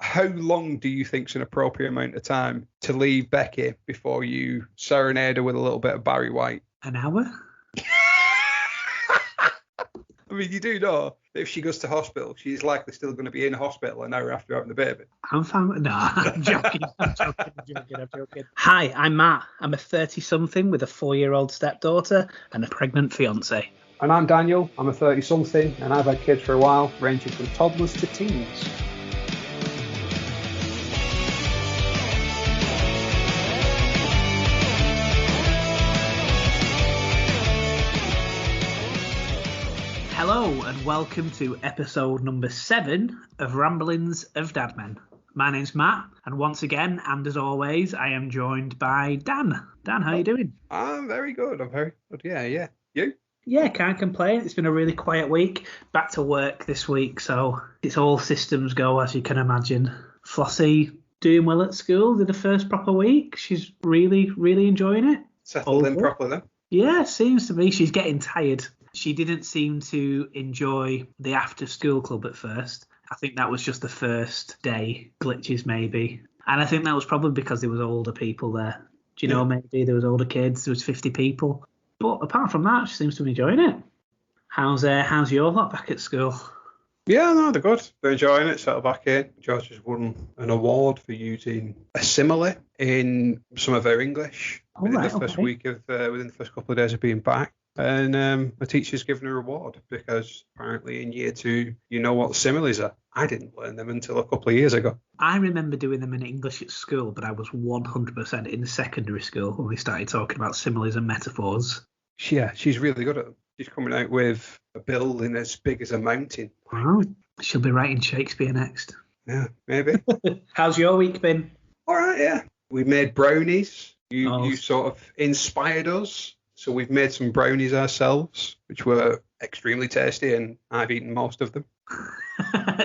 How long do you think's an appropriate amount of time to leave Becky before you serenade her with a little bit of Barry White? An hour? I mean, you do know that if she goes to hospital, she's likely still going to be in hospital an hour after having the baby. I'm fine. No, I'm joking. I'm joking. Hi, I'm Matt. I'm a 30-something with a 4-year-old stepdaughter and a pregnant fiance. And I'm Daniel. I'm a 30-something and I've had kids for a while, ranging from toddlers to teens. Hello and welcome to episode number 7 of Ramblings of Dadmen. My name's Matt, and once again, and as always, I am joined by Dan. Dan, how are you doing? I'm very good. I'm very good. Yeah. You? Yeah, can't complain. It's been a really quiet week. Back to work this week, so it's all systems go, as you can imagine. Flossie doing well at school. Did the first proper week. She's really, really enjoying it. Settled in properly then? Yeah, seems to be. She's getting tired. She didn't seem to enjoy the after-school club at first. I think that was just the first day glitches, maybe. And I think that was probably because there was older people there. Do you know, maybe there was older kids, there was 50 people. But apart from that, she seems to be enjoying it. How's your lot back at school? Yeah, no, they're good. They're enjoying it, settled back in. George has won an award for using a simile in some of her English within the first couple of days of being back. And the teacher's given her a reward because apparently in year 2, you know what similes are. I didn't learn them until a couple of years ago. I remember doing them in English at school, but I was 100% in secondary school when we started talking about similes and metaphors. Yeah, she's really good at them. She's coming out with a building as big as a mountain. Wow. She'll be writing Shakespeare next. Yeah, maybe. How's your week been? All right, yeah. We made brownies. You sort of inspired us. So we've made some brownies ourselves, which were extremely tasty, and I've eaten most of them.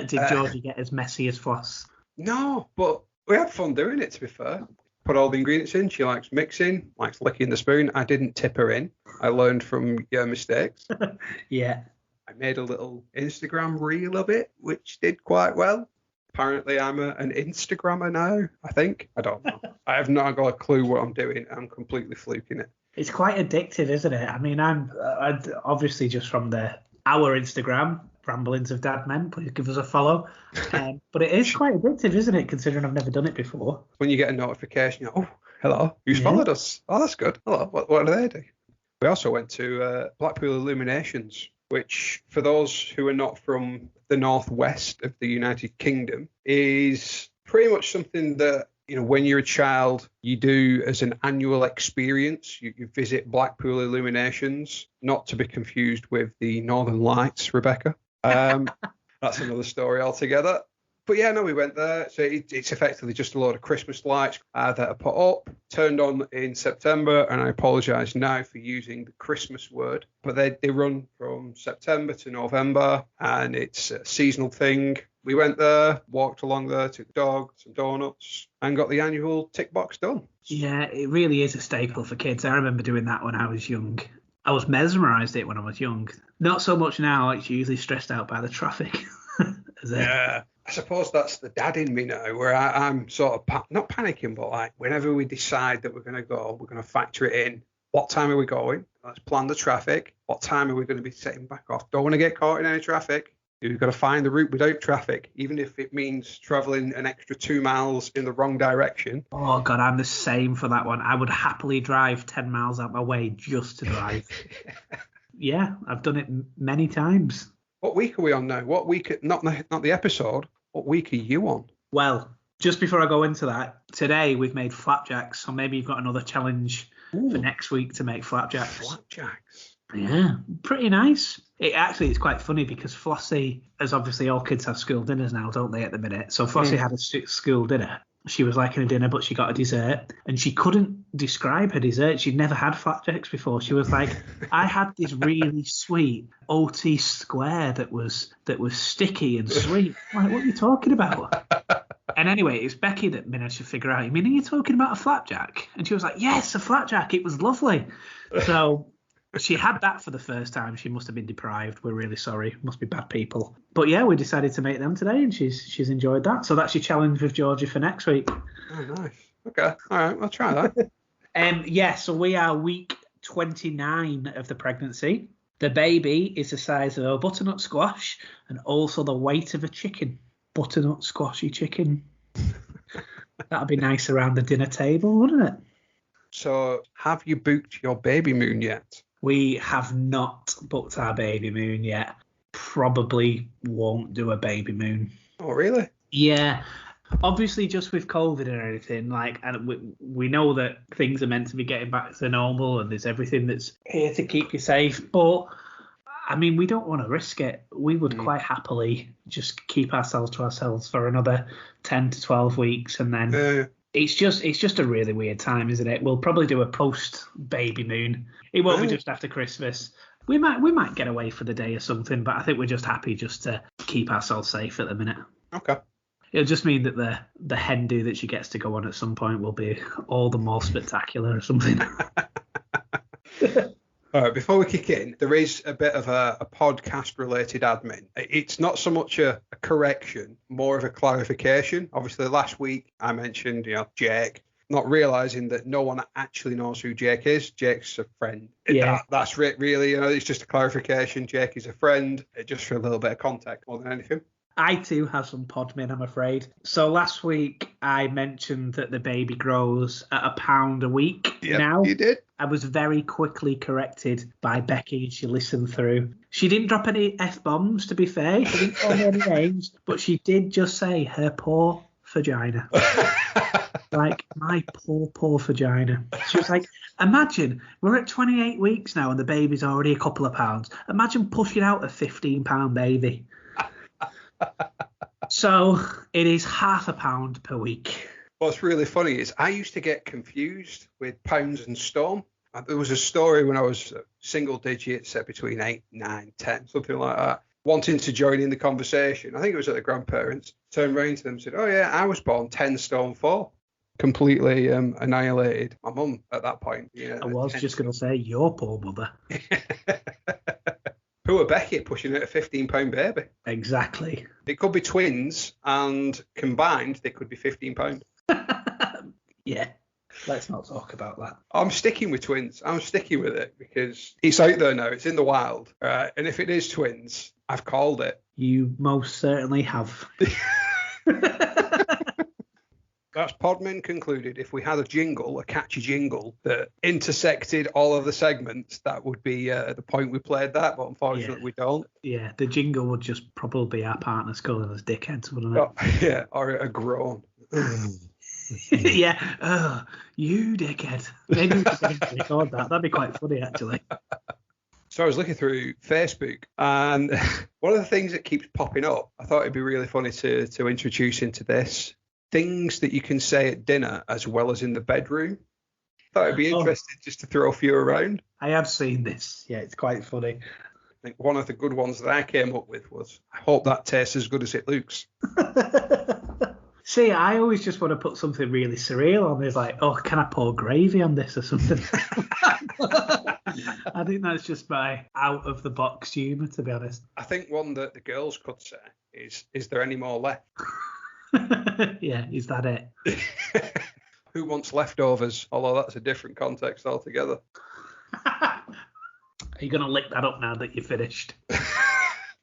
Did Georgie get as messy as Floss? No, but we had fun doing it, to be fair. Put all the ingredients in. She likes mixing, likes licking the spoon. I didn't tip her in. I learned from your mistakes. Yeah. I made a little Instagram reel of it, which did quite well. Apparently, I'm an Instagrammer now, I think. I don't know. I have not got a clue what I'm doing. I'm completely fluking it. It's quite addictive, isn't it? I mean, I'm obviously just from our Instagram, Ramblings of Dadmen. Please give us a follow. But it is quite addictive, isn't it, considering I've never done it before? When you get a notification, you're oh, hello, who's followed us? Oh, that's good. Hello, what do they do? We also went to Blackpool Illuminations, which, for those who are not from the northwest of the United Kingdom, is pretty much something that, you know, when you're a child, you do as an annual experience. You visit Blackpool Illuminations, not to be confused with the Northern Lights, Rebecca. That's another story altogether. But yeah, no, we went there. So it's effectively just a load of Christmas lights that are put up, turned on in September. And I apologise now for using the Christmas word. But they run from September to November, and it's a seasonal thing. We went there, walked along there, took the dog, some donuts, and got the annual tick box done. Yeah, it really is a staple for kids. I remember doing that when I was young. I was mesmerised it when I was young. Not so much now. It's usually stressed out by the traffic. Yeah, I suppose that's the dad in me now, where I'm sort of not panicking, but like whenever we decide that we're going to go, we're going to factor it in. What time are we going? Let's plan the traffic. What time are we going to be setting back off? Don't want to get caught in any traffic. You've got to find the route without traffic, even if it means travelling an extra 2 miles in the wrong direction. Oh, God, I'm the same for that one. I would happily drive 10 miles out my way just to drive. Yeah, I've done it many times. What week are we on now? What week, not the episode, what week are you on? Well, just before I go into that, today we've made flapjacks, so maybe you've got another challenge for next week to make flapjacks. Flapjacks? Yeah, pretty nice. It actually is quite funny because Flossie, as obviously all kids have school dinners now, don't they, at the minute? So Flossie had a school dinner. She was liking a dinner, but she got a dessert, and she couldn't describe her dessert. She'd never had flapjacks before. She was like, I had this really sweet OT square that was sticky and sweet. I'm like, what are you talking about? And anyway, it's Becky that managed to figure out, you mean, are you talking about a flapjack? And she was like, yes, a flapjack. It was lovely. So She had that for the first time. She must have been deprived. We're really sorry. Must be bad people. But yeah, we decided to make them today, and she's enjoyed that. So that's your challenge with Georgie for next week. Oh, nice. Okay. All right. I'll try that. Yeah, so we are week 29 of the pregnancy. The baby is the size of a butternut squash and also the weight of a chicken. Butternut squashy chicken. That'd be nice around the dinner table, wouldn't it? So, have you booked your baby moon yet? We have not booked our baby moon yet. Probably won't do a baby moon. Oh, really? Yeah. Obviously, just with COVID and everything, and we know that things are meant to be getting back to normal and there's everything that's here to keep you safe. But, I mean, we don't want to risk it. We would quite happily just keep ourselves to ourselves for another 10 to 12 weeks. And then it's just a really weird time, isn't it? We'll probably do a post-baby moon. It won't be just after Christmas. We might get away for the day or something, but I think we're just happy just to keep ourselves safe at the minute. Okay. It'll just mean that the hen do that she gets to go on at some point will be all the more spectacular or something. All right, before we kick in, there is a bit of a podcast-related admin. It's not so much a correction, more of a clarification. Obviously, last week I mentioned, Jake, not realising that no one actually knows who Jake is. Jake's a friend. Yeah. That's really, it's just a clarification. Jake is a friend, just for a little bit of context more than anything. I too have some podmin, I'm afraid. So last week I mentioned that the baby grows at £1 a week. Yep, now you did. I was very quickly corrected by Becky, and she listened through. She didn't drop any F-bombs, to be fair. She didn't call me any names, but she did just say her poor vagina. Like, my poor vagina. She was like, imagine, we're at 28 weeks now and the baby's already a couple of pounds. Imagine pushing out a £15 baby. So it is £0.5 per week. What's really funny is I used to get confused with pounds and stone. There was a story when I was single digits, set between 8, 9, 10, something like that, wanting to join in the conversation. I think it was at the grandparents. Turned around to them and said, oh yeah, I was born 10 stone 4. Completely annihilated my mum at that point. I was just going to say, your poor mother. Who are Becky pushing at a £15 baby? Exactly. It could be twins, and combined, they could be £15. Yeah, let's not talk about that. I'm sticking with twins. I'm sticking with it because it's out there now. It's in the wild. And if it is twins, I've called it. You most certainly have. That's Podman concluded. If we had a catchy jingle that intersected all of the segments, that would be the point we played that, but unfortunately we don't. Yeah, the jingle would just probably be our partners calling us dickheads, wouldn't it? Oh, yeah, or a groan. Yeah, you dickhead. Maybe we could record that. That'd be quite funny, actually. So I was looking through Facebook, and one of the things that keeps popping up, I thought it'd be really funny to introduce into this. Things that you can say at dinner as well as in the bedroom. Thought it'd be interesting just to throw a few around. I have seen this. Yeah, it's quite funny. I think one of the good ones that I came up with was, I hope that tastes as good as it looks. See, I always just want to put something really surreal on. It's like, oh, can I pour gravy on this or something? I think that's just my out-of-the-box humour, to be honest. I think one that the girls could say is there any more left? Yeah, is that it? Who wants leftovers? Although that's a different context altogether. Are you going to lick that up now that you're finished? Do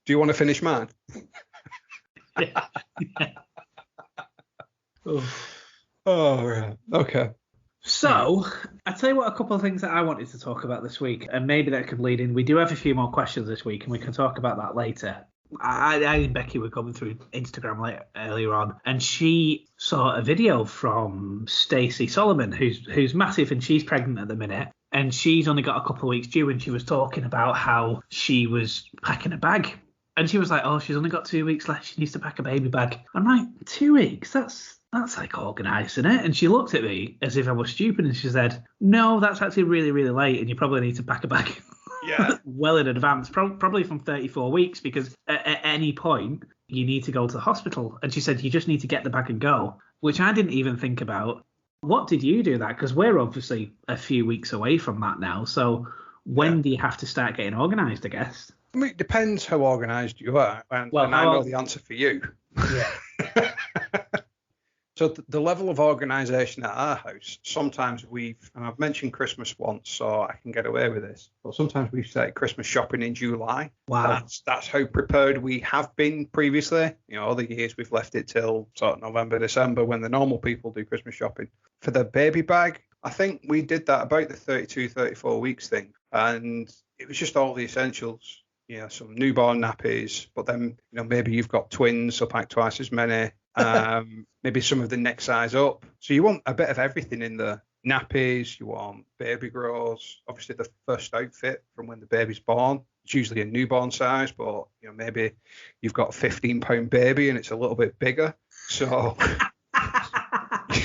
you want to finish mine? Yeah. Oh, right. Okay. So, I tell you what, a couple of things that I wanted to talk about this week, and maybe that could lead in. We do have a few more questions this week, and we can talk about that later. I and Becky were going through Instagram earlier on, and she saw a video from Stacey Solomon, who's massive, and she's pregnant at the minute, and she's only got a couple of weeks due, and she was talking about how she was packing a bag, and she was like, oh, she's only got 2 weeks left, she needs to pack a baby bag. I'm like, 2 weeks? That's like organised, isn't it? And she looked at me as if I was stupid, and she said, no, that's actually really, really late, and you probably need to pack a bag. Yeah. Well in advance, probably from 34 weeks, because at any point you need to go to the hospital. And she said, you just need to get the bag and go, which I didn't even think about. What did you do that? Because we're obviously a few weeks away from that now. So when do you have to start getting organised, I guess? I mean, it depends how organised you are, and I know the answer for you. Yeah. So the level of organisation at our house, sometimes and I've mentioned Christmas once, so I can get away with this, but sometimes we've started Christmas shopping in July. Wow. That's how prepared we have been previously. Other years we've left it till sort of November, December when the normal people do Christmas shopping. For the baby bag, I think we did that about the 32, 34 weeks thing, and it was just all the essentials. Some newborn nappies, but then maybe you've got twins, so pack twice as many. Maybe some of the next size up. So you want a bit of everything in the nappies. You want baby grows, obviously the first outfit from when the baby's born. It's usually a newborn size, but maybe you've got a 15-pound baby and it's a little bit bigger. So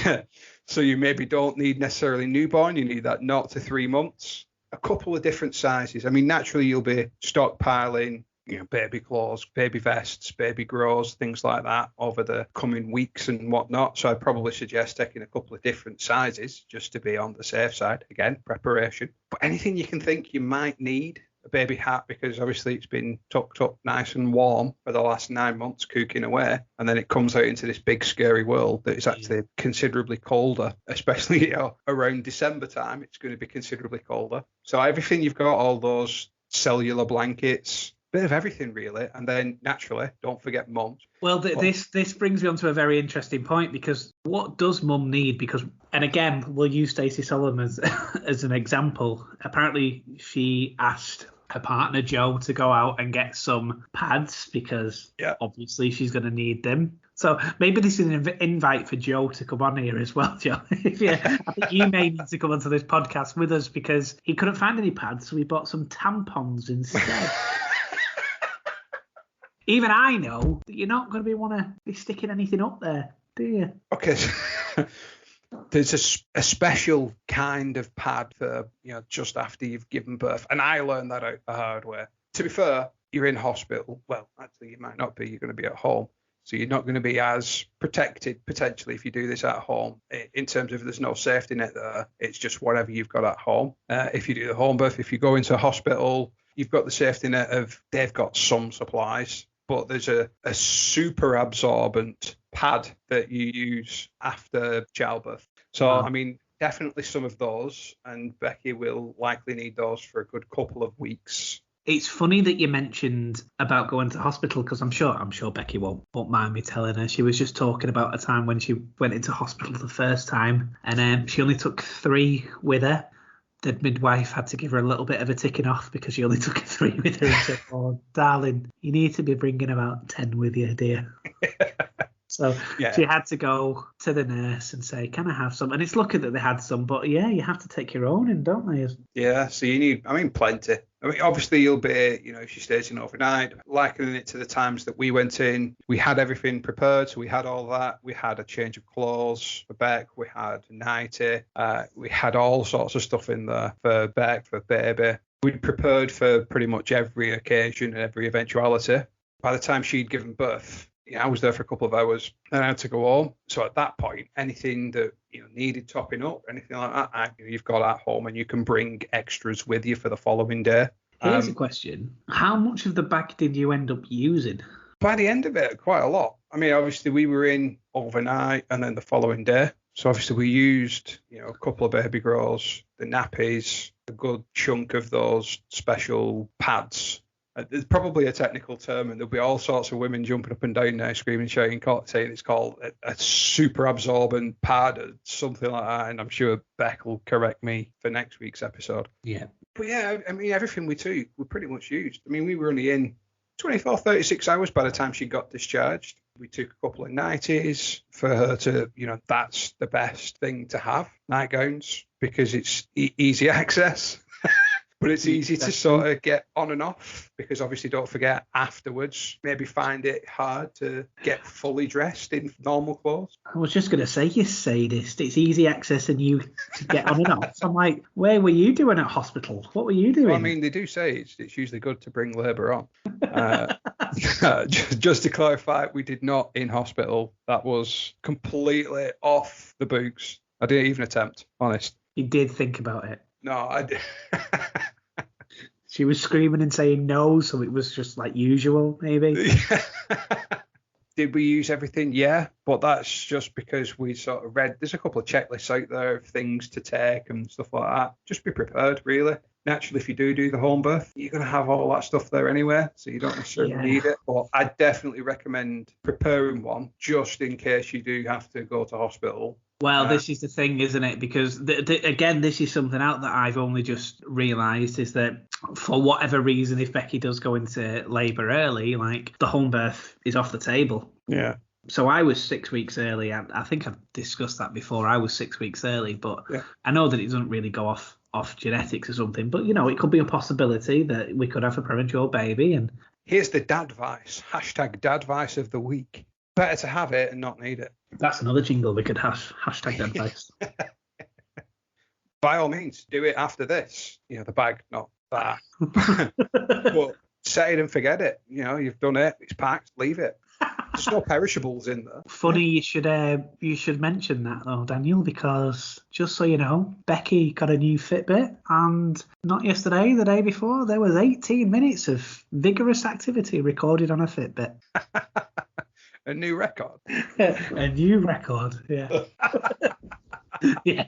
yeah, so you maybe don't need necessarily newborn. You need that 0 to 3 months. A couple of different sizes. I mean, naturally you'll be stockpiling baby clothes, baby vests, baby grows, things like that over the coming weeks and whatnot. So I'd probably suggest taking a couple of different sizes just to be on the safe side. Again, preparation. But anything you can think you might need. A baby hat, because obviously it's been tucked up nice and warm for the last 9 months, cooking away, and then it comes out into this big scary world that is actually considerably colder, especially around December time. It's going to be considerably colder. So everything you've got, all those cellular blankets, bit of everything really, and then naturally don't forget mum. Well, this brings me on to a very interesting point, because what does mum need? And again, we'll use Stacey Solomon as an example. Apparently she asked her partner Joe to go out and get some pads because obviously she's going to need them. So maybe this is an invite for Joe to come on here as well, Joe. I think you may need to come onto this podcast with us, because he couldn't find any pads, so we bought some tampons instead. Even I know that you're not going to want to be sticking anything up there, do you? Okay. There's a special kind of pad for, just after you've given birth. And I learned that out the hard way. To be fair, you're in hospital. Well, actually, you might not be. You're going to be at home. So you're not going to be as protected, potentially, if you do this at home, in terms of there's no safety net there. It's just whatever you've got at home. If you do the home birth, if you go into a hospital, you've got the safety net of they've got some supplies. But there's a super absorbent pad that you use after childbirth. So, I mean, definitely some of those, and Becky will likely need those for a good couple of weeks. It's funny that you mentioned about going to hospital, because I'm sure Becky won't mind me telling her. She was just talking about a time when she went into hospital the first time, and she only took 3 with her. The midwife had to give her a little bit of a ticking off because she only took 3 with her and said, "Oh, darling, you need to be bringing about 10 with you, dear." So she had to go to the nurse and say, "Can I have some?" And it's lucky that they had some, but you have to take your own in, don't they? Yeah, so you need, plenty. I mean, obviously you'll be, if she stays in overnight, likening it to the times that we went in, we had everything prepared. So we had all that. We had a change of clothes for Beck. We had a nightie. We had all sorts of stuff in there for Beck, for baby. We'd prepared for pretty much every occasion and every eventuality. By the time she'd given birth, I was there for a couple of hours and I had to go home. So at that point, anything that needed topping up, anything like that, you've got at home, and you can bring extras with you for the following day. Here's a question. How much of the bag did you end up using? By the end of it, quite a lot. I mean, obviously we were in overnight and then the following day. So obviously we used, a couple of baby grows, the nappies, a good chunk of those special pads. There's probably a technical term, and there'll be all sorts of women jumping up and down now, screaming, shouting, saying it's called a super absorbent pad or something like that. And I'm sure Beck will correct me for next week's episode. Yeah. But yeah, I mean, everything we took, we pretty much used. I mean, we were only in 24, 36 hours by the time she got discharged. We took a couple of nighties for her to, that's the best thing to have, nightgowns, because it's easy access. But it's easy to sort of get on and off, because obviously don't forget afterwards, maybe find it hard to get fully dressed in normal clothes. I was just going to say, you sadist. It's easy access and you to get on and off. So I'm like, where were you doing at hospital? What were you doing? Well, I mean, they do say it's usually good to bring labour on. Just to clarify, we did not in hospital. That was completely off the books. I didn't even attempt, honest. You did think about it? No, I did. She was screaming and saying no, so it was just like usual, maybe. Did we use everything? Yeah, but that's just because we sort of read. There's a couple of checklists out there of things to take and stuff like that. Just be prepared, really. Naturally, if you do the home birth, you're going to have all that stuff there anyway, so you don't necessarily need it. But I definitely recommend preparing one just in case you do have to go to hospital. Well, this is the thing, isn't it? Because, again, this is something out that I've only just realised is that for whatever reason, if Becky does go into labour early, like the home birth is off the table. Yeah. So I was 6 weeks early. I think I've discussed that before. I was 6 weeks early, but I know that it doesn't really go off genetics or something. But, it could be a possibility that we could have a premature baby. And here's the dadvice. #dadvice of the week. Better to have it and not need it. That's another jingle we could have. #dadvice. By all means, do it after this. The bag, not that. But set it and forget it. You've done it. It's packed. Leave it. There's no perishables in there. Funny you should mention that though, Daniel, because just so you know, Becky got a new Fitbit, and not yesterday, the day before, there was 18 minutes of vigorous activity recorded on a Fitbit. A new record. A new record, yeah. Yeah.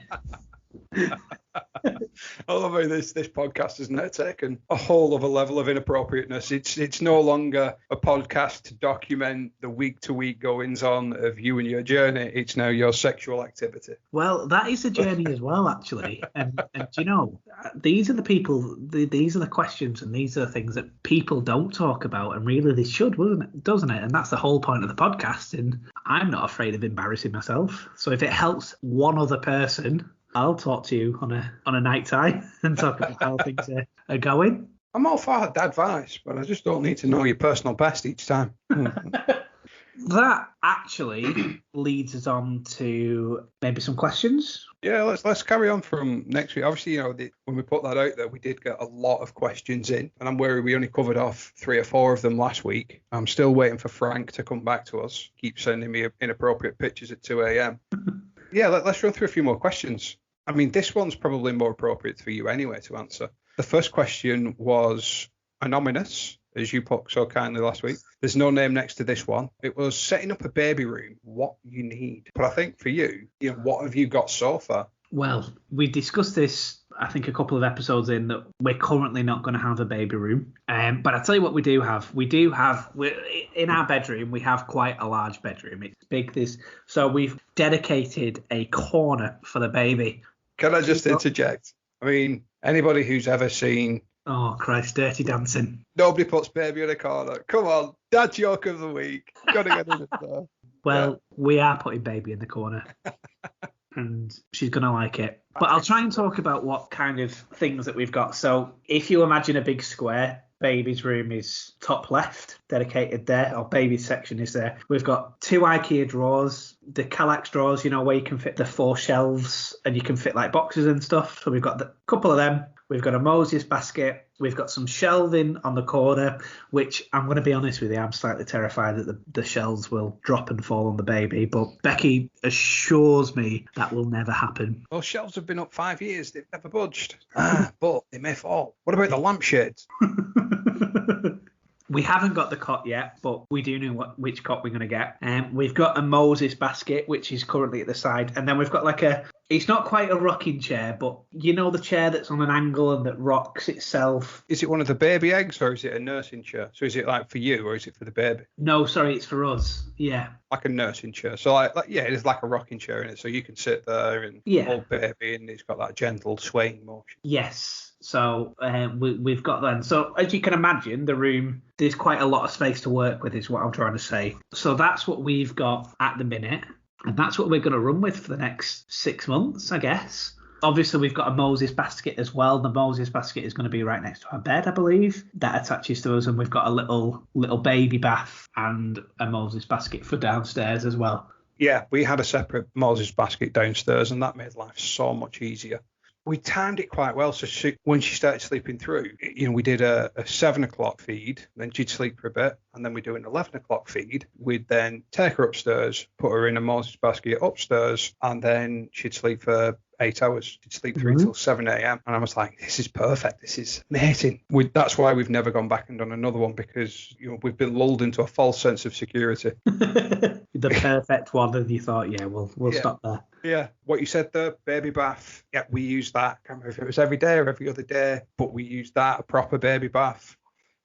I love how this podcast has now taken a whole other level of inappropriateness. It's no longer a podcast to document the week-to-week goings-on of you and your journey. It's now your sexual activity. Well, that is a journey as well, actually. And these are the people, these are the questions, and these are the things that people don't talk about, and really they should, doesn't it? And that's the whole point of the podcast. And I'm not afraid of embarrassing myself. So if it helps one other person, I'll talk to you on a night time and talk about how things are going. I'm all for advice, but I just don't need to know your personal best each time. That actually leads us on to maybe some questions. Yeah, let's carry on from next week. Obviously, when we put that out there, we did get a lot of questions in, and I'm worried we only covered off 3 or 4 of them last week. I'm still waiting for Frank to come back to us. Keep sending me inappropriate pictures at 2 a.m. Yeah, let's run through a few more questions. I mean, this one's probably more appropriate for you anyway to answer. The first question was anonymous, as you put so kindly last week. There's no name next to this one. It was setting up a baby room, what you need. But I think for you, what have you got so far? Well, we discussed this, I think, a couple of episodes in, that we're currently not going to have a baby room. But I'll tell you what we do have. We're in our bedroom, we have quite a large bedroom. It's big. So we've dedicated a corner for the baby. Can I just interject? I mean, anybody who's ever seen... Oh, Christ, Dirty Dancing. Nobody puts baby in a corner. Come on, dad joke of the week. Got to get in it there. Well, we are putting baby in the corner. And she's going to like it. But I'll try and talk about what kind of things that we've got. So if you imagine a big square, baby's room is top left, dedicated there. Our baby's section is there. We've got 2 IKEA drawers, the Kallax drawers, where you can fit the 4 shelves and you can fit like boxes and stuff. So we've got a couple of them. We've got a Moses basket. We've got some shelving on the corner, which I'm going to be honest with you, I'm slightly terrified that the shelves will drop and fall on the baby. But Becky assures me that will never happen. Well, shelves have been up 5 years. They've never budged. But they may fall. What about the lampshades? We haven't got the cot yet, but we do know which cot we're going to get. We've got a Moses basket, which is currently at the side. And then we've got it's not quite a rocking chair, but the chair that's on an angle and that rocks itself. Is it one of the baby eggs, or is it a nursing chair? So is it like for you, or is it for the baby? No, sorry, it's for us. Yeah. Like a nursing chair. So it is like a rocking chair in it. So you can sit there and hold baby, and it's got that gentle swaying motion. Yes. So we've got them. So as you can imagine, the room, there's quite a lot of space to work with is what I'm trying to say. So that's what we've got at the minute. And that's what we're going to run with for the next 6 months, I guess. Obviously, we've got a Moses basket as well. The Moses basket is going to be right next to our bed, I believe. That attaches to us. And we've got a little baby bath and a Moses basket for downstairs as well. Yeah, we had a separate Moses basket downstairs, and that made life so much easier. We timed it quite well. So when she started sleeping through, we did a 7 o'clock feed, then she'd sleep for a bit, and then we do an 11 o'clock feed. We'd then take her upstairs, put her in a Moses basket upstairs, and then she'd sleep for 8 hours. She'd sleep through until 7 a.m. And I was like, this is perfect. This is amazing. That's why we've never gone back and done another one, because we've been lulled into a false sense of security. The perfect one, and you thought, yeah, we'll stop there. Yeah, what you said there, baby bath. Yeah, we use that. I can't remember if it was every day or every other day, but we used that, a proper baby bath.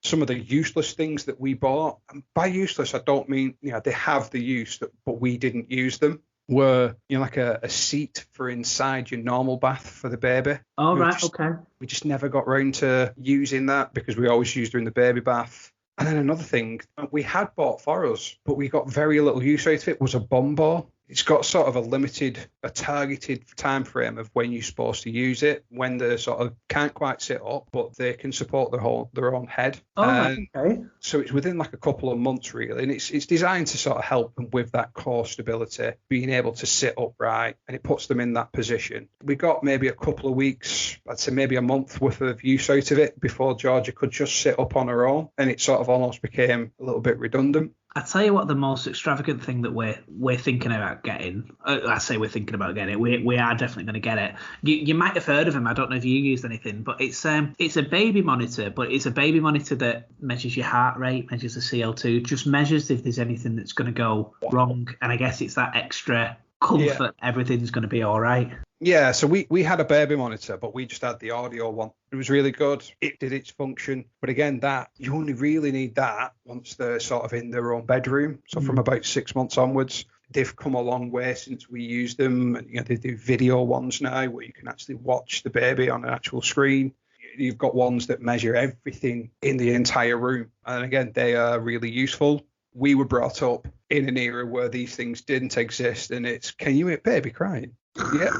Some of the useless things that we bought, and by useless, I don't mean, they have the use, but we didn't use them, were, like a seat for inside your normal bath for the baby. Oh, right, okay. We just never got round to using that because we always used her in the baby bath. And then another thing we had bought for us, but we got very little use out of it, was a bum ball. It's got sort of a targeted time frame of when you're supposed to use it, when they sort of can't quite sit up, but they can support their own head. Oh, okay. So it's within like a couple of months, really. And it's designed to sort of help them with that core stability, being able to sit upright, and it puts them in that position. We got maybe a couple of weeks, I'd say maybe a month worth of use out of it before Georgia could just sit up on her own. And it sort of almost became a little bit redundant. I tell you what, the most extravagant thing that we're thinking about getting, I say we're thinking about getting it, we are definitely going to get it. You might have heard of them. I don't know if you used anything, but it's a baby monitor, but it's a baby monitor that measures your heart rate, measures the CO2, just measures if there's anything that's going to go wrong. And I guess it's that extra comfort, everything's going to be all right. Yeah, so we had a baby monitor, but we just had the audio one. It was really good. It did its function. But again, that you only really need that once they're sort of in their own bedroom. So from about 6 months onwards, they've come a long way since we used them. And, they do video ones now where you can actually watch the baby on an actual screen. You've got ones that measure everything in the entire room. And again, they are really useful. We were brought up in an era where these things didn't exist. And it's, can you hear baby crying? Yeah.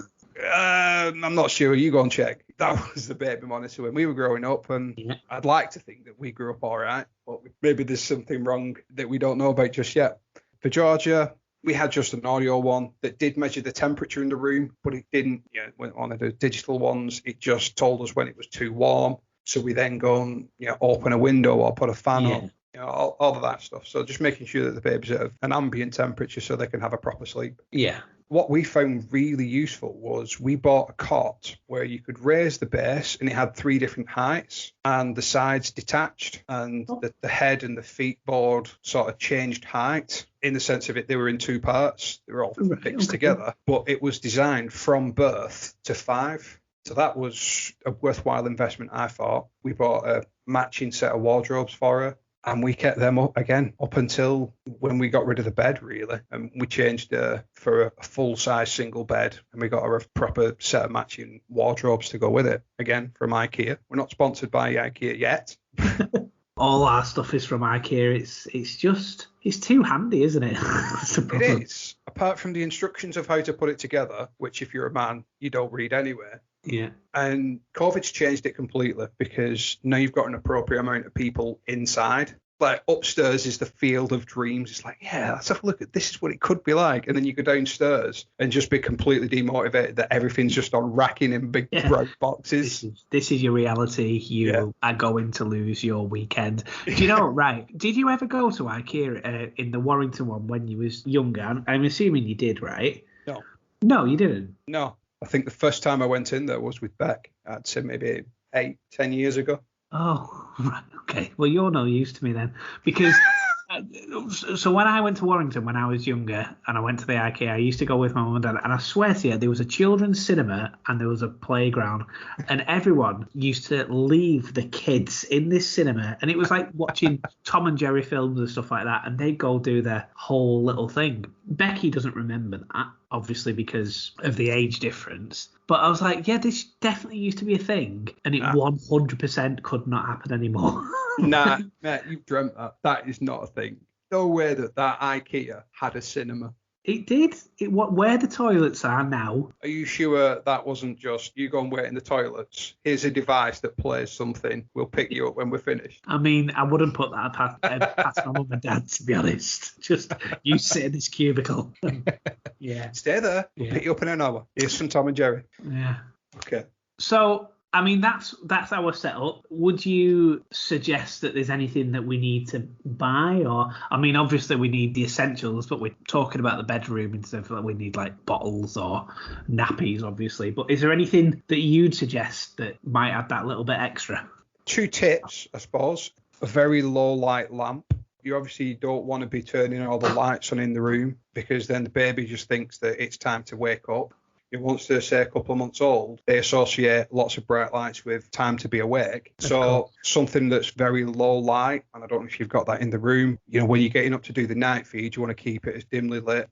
I'm not sure. You go and check. That was the baby monitor when we were growing up, and I'd like to think that we grew up all right, but maybe there's something wrong that we don't know about just yet. For Georgia, we had just an audio one that did measure the temperature in the room, but it didn't. When one of the digital ones, it just told us when it was too warm. So we then go and open a window or put a fan on. All of that stuff. So just making sure that the baby's at an ambient temperature so they can have a proper sleep. Yeah. What we found really useful was we bought a cot where you could raise the base, and it had 3 different heights, and the sides detached, and the head and the feet board sort of changed height in the sense of it. They were in 2 parts. They were all fixed together, but it was designed from birth to 5. So that was a worthwhile investment, I thought. We bought a matching set of wardrobes for her. And we kept them up until when we got rid of the bed, really. And we changed for a full-size single bed. And we got her a proper set of matching wardrobes to go with it. Again, from IKEA. We're not sponsored by IKEA yet. All our stuff is from IKEA. It's too handy, isn't it? It is. Apart from the instructions of how to put it together, which if you're a man, you don't read anyway. Yeah. And COVID's changed it completely because now you've got an appropriate amount of people inside. Like upstairs is the field of dreams. It's like, let's have a look at this is what it could be like. And then you go downstairs and just be completely demotivated that everything's just on racking in big brown boxes. This is your reality. You are going to lose your weekend. Do you know, right? Did you ever go to IKEA in the Warrington one when you was younger? I'm assuming you did, right? No. No, you didn't? No. I think the first time I went in there was with Beck. I'd say maybe 8-10 years ago. Oh, right. Okay. Well, you're no use to me then. Because, so when I went to Warrington when I was younger and I went to the IKEA, I used to go with my mum and dad. And I swear to you, there was a children's cinema and there was a playground. And everyone used to leave the kids in this cinema. And it was like watching Tom and Jerry films and stuff like that. And they'd go do their whole little thing. Becky doesn't remember that, obviously because of the age difference. But I was like, this definitely used to be a thing. And it 100% could not happen anymore. Nah, you've dreamt that. That is not a thing. No way that IKEA had a cinema. It did. Where the toilets are now. Are you sure that wasn't just you go and wait in the toilets? Here's a device that plays something. We'll pick you up when we're finished. I mean, I wouldn't put that past my mum and dad, to be honest. Just you sit in this cubicle. Stay there. We'll pick you up in an hour. Here's some Tom and Jerry. Yeah. Okay. So I mean, that's our setup. Would you suggest that there's anything that we need to buy? Or, I mean, obviously we need the essentials, but we're talking about the bedroom instead of like we need like bottles or nappies, obviously. But is there anything that you'd suggest that might add that little bit extra? 2 tips, I suppose. A very low light lamp. You obviously don't want to be turning all the lights on in the room because then the baby just thinks that it's time to wake up. Once they're, say, a couple of months old, they associate lots of bright lights with time to be awake. So something that's very low light, and I don't know if you've got that in the room, when you're getting up to do the night feed, you want to keep it as dimly lit.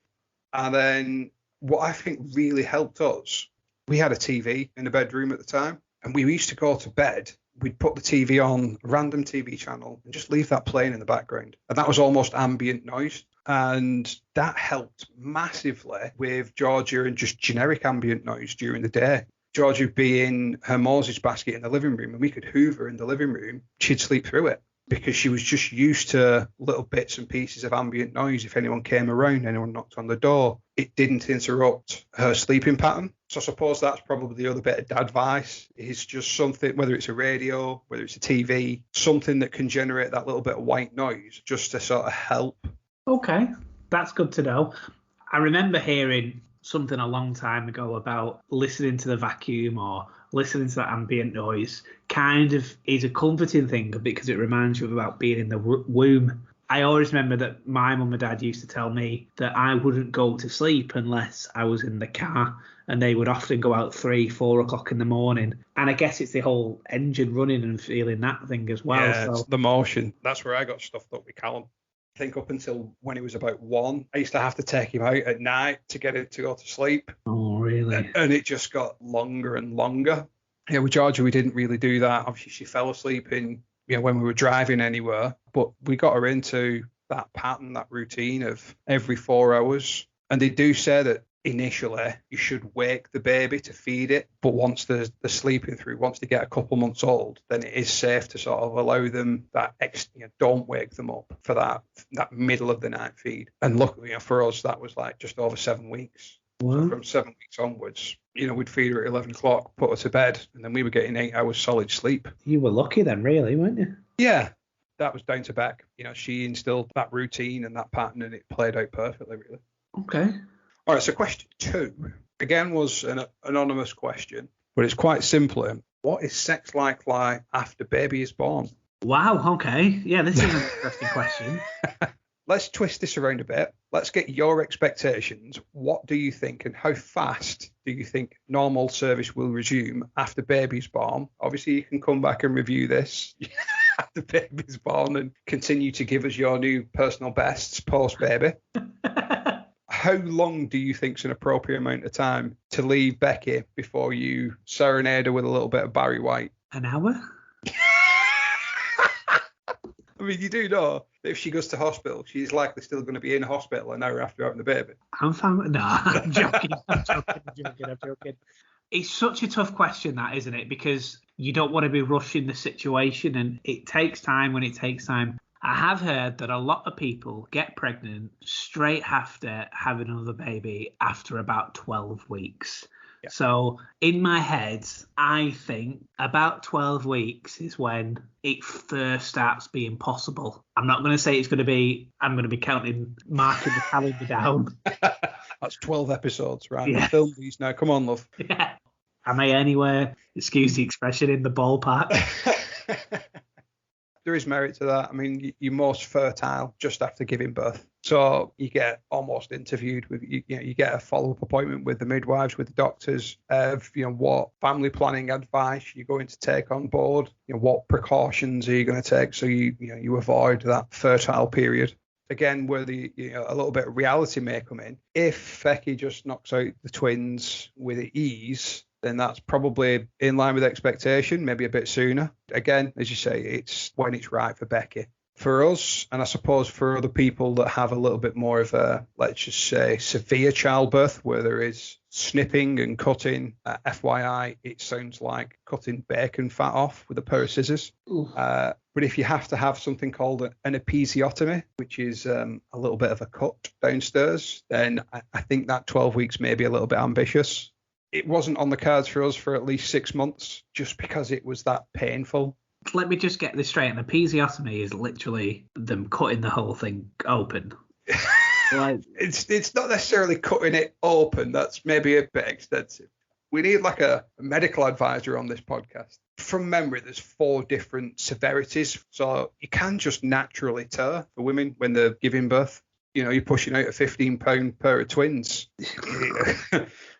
And then what I think really helped us, we had a TV in the bedroom at the time, and we used to go to bed. We'd put the TV on, a random TV channel, and just leave that playing in the background. And that was almost ambient noise. And that helped massively with Georgia and just generic ambient noise during the day. Georgia would be in her Moses basket in the living room, and we could hoover in the living room. She'd sleep through it because she was just used to little bits and pieces of ambient noise. If anyone came around, anyone knocked on the door, it didn't interrupt her sleeping pattern. So I suppose that's probably the other bit of advice is just something, whether it's a radio, whether it's a TV, something that can generate that little bit of white noise just to sort of help. Okay, that's good to know. I remember hearing something a long time ago about listening to the vacuum or listening to that ambient noise kind of is a comforting thing because it reminds you about being in the womb. I always remember that my mum and dad used to tell me that I wouldn't go to sleep unless I was in the car, and they would often go out 3-4 o'clock in the morning. And I guess it's the whole engine running and feeling that thing as well. Yeah, so. It's the motion. That's where I got stuffed up with Callum. I think up until when he was about 1, I used to have to take him out at night to get him to go to sleep. Oh, really? And it just got longer and longer. Yeah, with Georgia, we didn't really do that. Obviously, she fell asleep in, when we were driving anywhere. But we got her into that pattern, that routine of every 4 hours. And they do say that initially you should wake the baby to feed it, but once they're sleeping through, once they get a couple months old, then it is safe to sort of allow them that don't wake them up for that middle of the night feed. And look, for us that was like just over 7 weeks. Wow. So from 7 weeks onwards, we'd feed her at 11 o'clock, put her to bed, and then we were getting 8 hours solid sleep. You were lucky then, really, weren't you? Yeah, that was down to Beck. She instilled that routine and that pattern, and it played out perfectly, really. Okay. All right, so question 2, again, was an anonymous question, but it's quite simple. What is sex like after baby is born? Wow, okay. Yeah, this is an interesting question. Let's twist this around a bit. Let's get your expectations. What do you think and how fast do you think normal service will resume after baby's born? Obviously, you can come back and review this after baby's born and continue to give us your new personal bests post-baby. How long do you think is an appropriate amount of time to leave Becky before you serenade her with a little bit of Barry White? An hour? I mean, you do know that if she goes to hospital, she's likely still going to be in hospital an hour after having the baby. I'm fine. No, I'm joking. I'm joking. It's such a tough question, that, isn't it? Because you don't want to be rushing the situation, and it takes time when it takes time. I have heard that a lot of people get pregnant straight after having another baby after about 12 weeks. Yeah. So in my head, I think about 12 weeks is when it first starts being possible. I'm not going to say I'm going to be marking the calendar down. That's 12 episodes, right? Yeah. Film these now. Come on, love. Yeah. Am I anywhere, excuse the expression, in the ballpark? There is merit to that. I mean, you're most fertile just after giving birth. So you get almost interviewed with, you get a follow-up appointment with the midwives, with the doctors of, what family planning advice you're going to take on board, what precautions are you going to take so you avoid that fertile period. Again, where a little bit of reality may come in. If Becky just knocks out the twins with ease, then that's probably in line with expectation, maybe a bit sooner. Again, as you say, it's when it's right for Becky. For us, and I suppose for other people that have a little bit more of a, let's just say, severe childbirth, where there is snipping and cutting, FYI, it sounds like cutting bacon fat off with a pair of scissors. But if you have to have something called an episiotomy, which is a little bit of a cut downstairs, then I think that 12 weeks may be a little bit ambitious. it wasn't on the cards for us for at least 6 months, just because it was that painful. Let me just get this straight. An episiotomy is literally them cutting the whole thing open. Like, it's not necessarily cutting it open. That's maybe a bit extensive. We need like a medical advisor on this podcast. From memory, there's 4 different severities. So you can just naturally tear for women when they're giving birth. You know, you're pushing out a 15-pound pair of twins.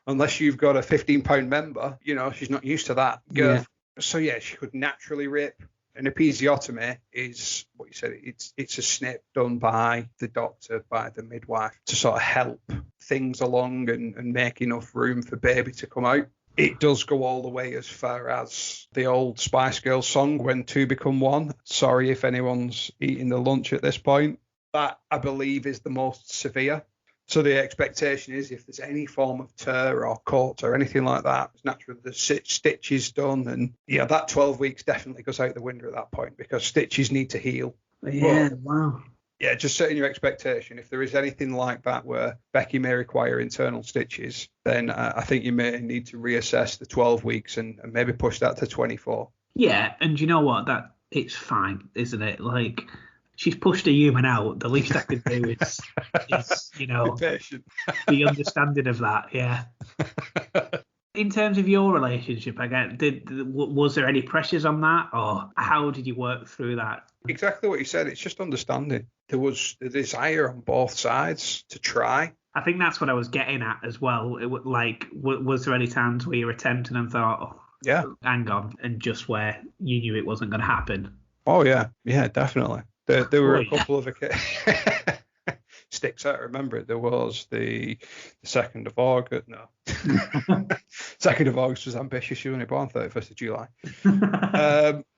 Unless you've got a 15-pound member, you know, she's not used to that girth. Yeah. So yeah, she could naturally rip. An episiotomy is what you said. It's a snip done by the doctor, by the midwife, to sort of help things along and make enough room for baby to come out. It does go all the way as far as the old Spice Girls song, "When Two Become One." Sorry if anyone's eating the lunch at this point. That, I believe, is the most severe. So the expectation is if there's any form of tear or cut or anything like that, it's naturally the stitches done. And yeah, that 12 weeks definitely goes out the window at that point because stitches need to heal. Yeah, wow. Yeah, just setting your expectation. If there is anything like that where Becky may require internal stitches, then I think you may need to reassess the 12 weeks and maybe push that to 24. Yeah, and you know what? That it's fine, isn't it? Like, she's pushed a human out. The least I can do is you know, be understanding of that. Yeah. In terms of your relationship, again, was there any pressures on that, or how did you work through that? Exactly what you said. It's just understanding. There was the desire on both sides to try. I think that's what I was getting at as well. Was there any times where you were tempted and thought, oh, yeah, hang on, and just where you knew it wasn't going to happen? Oh yeah, definitely. There were a couple of sticks out. I remember it. There was the 2nd of August. No, 2nd of August was ambitious. She was only born 31st of July.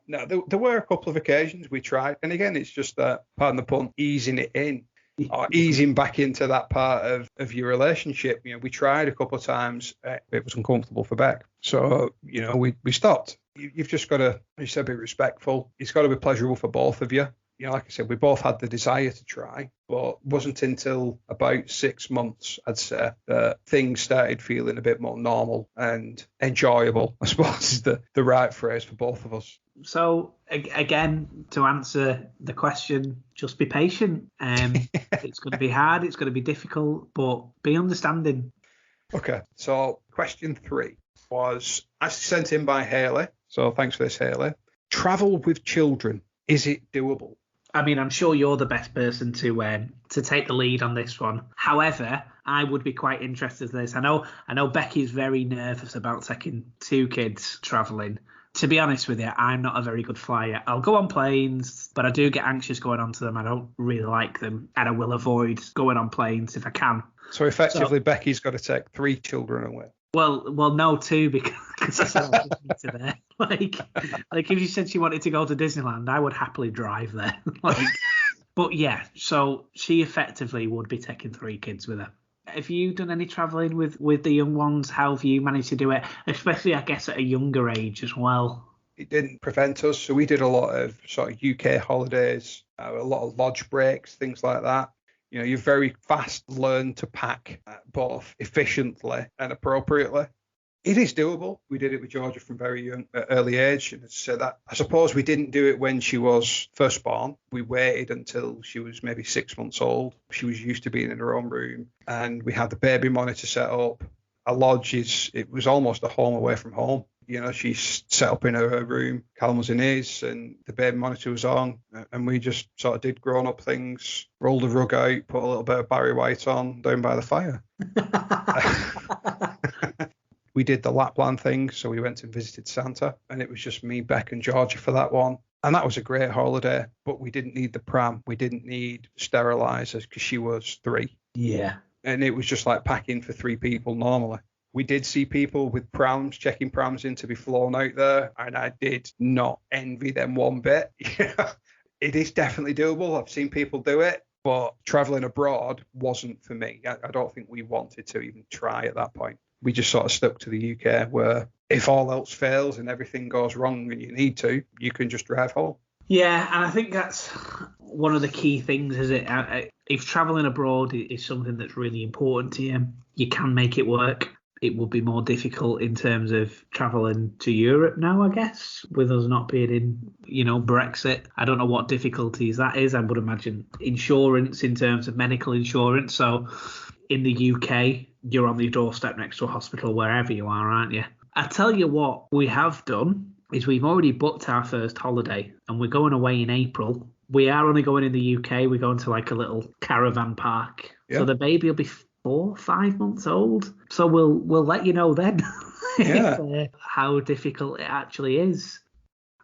No, there were a couple of occasions we tried, and again, it's just that, pardon the pun, easing it in or easing back into that part of your relationship. You know, we tried a couple of times. It was uncomfortable for Beck, so you know we stopped. You've just got to, as you said, be respectful. It's got to be pleasurable for both of you. You know, like I said, we both had the desire to try, but it wasn't until about 6 months, I'd say, that things started feeling a bit more normal and enjoyable, I suppose is the right phrase for both of us. So, again, to answer the question, just be patient. It's going to be hard, it's going to be difficult, but be understanding. Okay, so question 3 was actually sent in by Haley. So thanks for this, Haley. Travel with children, is it doable? I mean, I'm sure you're the best person to take the lead on this one. However, I would be quite interested in this. I know Becky's very nervous about taking 2 kids travelling. To be honest with you, I'm not a very good flyer. I'll go on planes, but I do get anxious going onto them. I don't really like them, and I will avoid going on planes if I can. So effectively, Becky's got to take 3 children away. Well, no, 2 because I said I need to there. Like if you said she wanted to go to Disneyland, I would happily drive there. But yeah, so she effectively would be taking 3 kids with her. Have you done any travelling with the young ones? How have you managed to do it? Especially, I guess, at a younger age as well. It didn't prevent us. So we did a lot of sort of UK holidays, a lot of lodge breaks, things like that. You know, you very fast learn to pack both efficiently and appropriately. It is doable. We did it with Georgia from very early age. And so that, I suppose we didn't do it when she was first born. We waited until she was maybe 6 months old. She was used to being in her own room, and we had the baby monitor set up. A lodge it was almost a home away from home. You know, she's set up in her room, Callum was in his, and the baby monitor was on, and we just sort of did grown-up things, rolled the rug out, put a little bit of Barry White on down by the fire. We did the Lapland thing, so we went and visited Santa, and it was just me, Beck, and Georgia for that one. And that was a great holiday, but we didn't need the pram. We didn't need sterilizers because she was 3. Yeah. And it was just like packing for 3 people normally. We did see people with prams, checking prams in to be flown out there, and I did not envy them one bit. It is definitely doable. I've seen people do it, but traveling abroad wasn't for me. I don't think we wanted to even try at that point. We just sort of stuck to the UK, where if all else fails and everything goes wrong and you need to, you can just drive home. Yeah, and I think that's one of the key things, is it? If travelling abroad is something that's really important to you, you can make it work. it would be more difficult in terms of travelling to Europe now, I guess, with us not being in, Brexit. I don't know what difficulties that is. I would imagine insurance in terms of medical insurance. So in the UK, you're on the doorstep next to a hospital wherever you are, aren't you? I tell you what we have done is we've already booked our first holiday and we're going away in April. We are only going in the UK. We're going to like a little caravan park. Yeah. So the baby will be 4-5 months old. So we'll let you know then how difficult it actually is.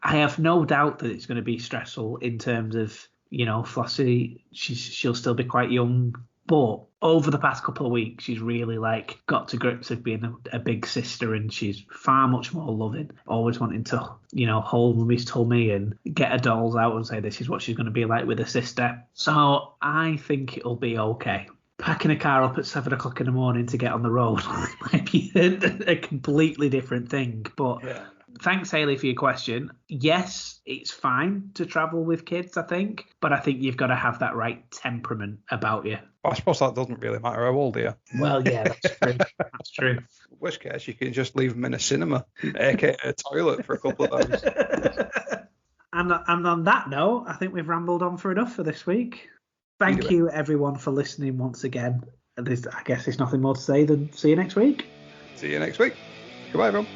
I have no doubt that it's going to be stressful in terms of, Flossie, she'll still be quite young. But over the past couple of weeks, she's really got to grips with being a big sister, and she's far much more loving, always wanting to, hold mummy's tummy and get her dolls out and say this is what she's going to be like with her sister. So I think it'll be okay. Packing a car up at 7 o'clock in the morning to get on the road might be a completely different thing. But thanks, Hayley, for your question. Yes, it's fine to travel with kids, I think. But I think you've got to have that right temperament about you. I suppose that doesn't really matter how old they are. Well, yeah, that's true. That's true. In which case, you can just leave them in a cinema, aka a toilet, for a couple of hours. And on that note, I think we've rambled on for enough for this week. Thank you, everyone, for listening once again. I guess there's nothing more to say than see you next week. See you next week. Goodbye, everyone.